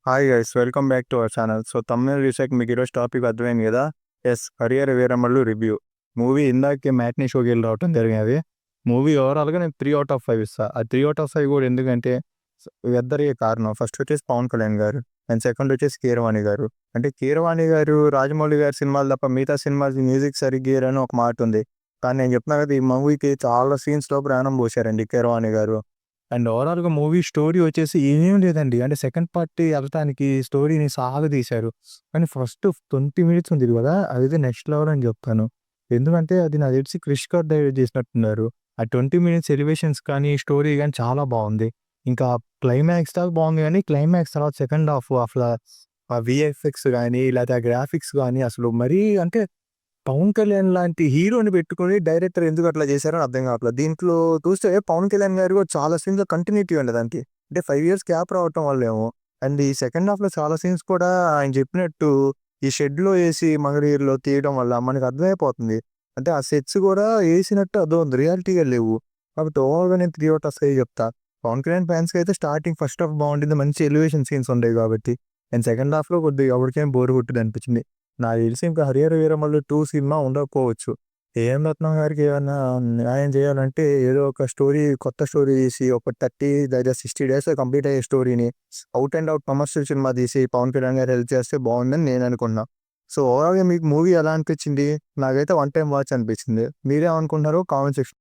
Hi guys, welcome back to our channel. So తమిళ చూసాక మీకు ఈరోజు టాపిక్ అర్థమైంది కదా. Yes, Harihara Veeramallu review. Movie ఇందాకే మ్యాట్నీ షోకి వెళ్ళి రావటం జరిగినది. మూవీ ఓవరాల్గా నేను 3/5 ఇస్తా. ఆ 3/5 కూడా ఎందుకంటే ఇద్దరికి కారణం. ఫస్ట్ వచ్చేసి పవన్ కళ్యాణ్ గారు అండ్ సెకండ్ వచ్చేసి కీరవాణి గారు. అంటే కీరవాణి గారు రాజమౌళి గారి సినిమాలు తప్ప మిగతా సినిమాలకి మ్యూజిక్ సరిగ్గా అని ఒక మాట ఉంది. కానీ నేను చెప్తున్నా కదా, ఈ మూవీకి చాలా సీన్స్లో ప్రాణం పోశారండి కీరవాణి గారు. అండ్ ఓవరాల్‌గా మూవీ స్టోరీ వచ్చేసి ఏమీ లేదండి. అంటే సెకండ్ పార్ట్ ఎళ్ళటానికి స్టోరీని సాగదీశారు. కానీ ఫస్ట్ 20 మినిట్స్ ఉంది కదా! అదైతే నెక్స్ట్ లెవెల్ అని చెప్తాను. ఎందుకంటే అది నాకు తెలిసి క్రిష్ గారు డైరెక్ట్ చేసినట్టున్నారు. ఆ 20 మినిట్స్ ఎలివేషన్స్ కానీ, స్టోరీ గాని చాలా బావుంది. ఇంకా క్లైమాక్స్ దాకా బావుంది గానీ, క్లైమాక్స్ తర్వాత సెకండ్ హాఫ్ అసల ఆ వీఎఫ్ఎక్స్ గాని, లేతే ఆ గ్రాఫిక్స్ గాని అసలు మరీ అంటే పవన్ కళ్యాణ్ లాంటి హీరోని పెట్టుకొని డైరెక్టర్ ఎందుకు అట్లా చేశారో అర్థం కావట్లేదు. దీంట్లో చూస్తే పవన్ కళ్యాణ్ గారు కూడా చాలా సీన్స్‌లో కంటిన్యూటీ ఉంది దానికి. అంటే 5 ఇయర్స్ గ్యాప్ రావటం వల్లేమో. అండ్ ఈ సెకండ్ హాఫ్‌లో చాలా సీన్స్ కూడా ఆయన చెప్పినట్టు ఈ షెడ్‌లో ఏసి మంగళగిరిలో తీయడం వల్ల మనకు అర్థమైపోతుంది. అంటే ఆ సెట్స్ కూడా ఏసినట్టు అర్థమవుతుంది. రియాలిటీ‌గా లేవు. కాబట్టి ఓవరాల్‌గా నేను 3/5 చెప్తా. పవన్ కళ్యాణ్ ఫ్యాన్స్‌కి అయితే స్టార్టింగ్ ఫస్ట్ హాఫ్ బాగుంటుంది. మంచి ఎలివేషన్ సీన్స్ ఉండేవి కాబట్టి. అండ్ సెకండ్ హాఫ్‌లో కొద్దిగా ఎవరికైనా బోర్ కొట్టిందనిపించింది. నాకు తెలిసి ఇంకా 'హరిహర వీరమల్లు 2' సినిమా ఉండకపోవచ్చు. ఏఎం రత్నం గారికి ఏమన్నా న్యాయం చేయాలంటే ఏదో ఒక స్టోరీ, కొత్త స్టోరీ తీసి ఒక 30 లేదా 60 డేస్‌లో కంప్లీట్ అయ్యే స్టోరీని out and out commercial cinema తీసి పవన్ కళ్యాణ్ గారు హెల్ప్ చేస్తే బాగుందని నేను అనుకున్నా. సో, ఓవరాల్‌గా మీకు మూవీ ఎలా అనిపించింది? నాకైతే వన్ టైమ్ వాచ్ అనిపించింది. మీరేమనుకుంటున్నారో కామెంట్ సెక్షన్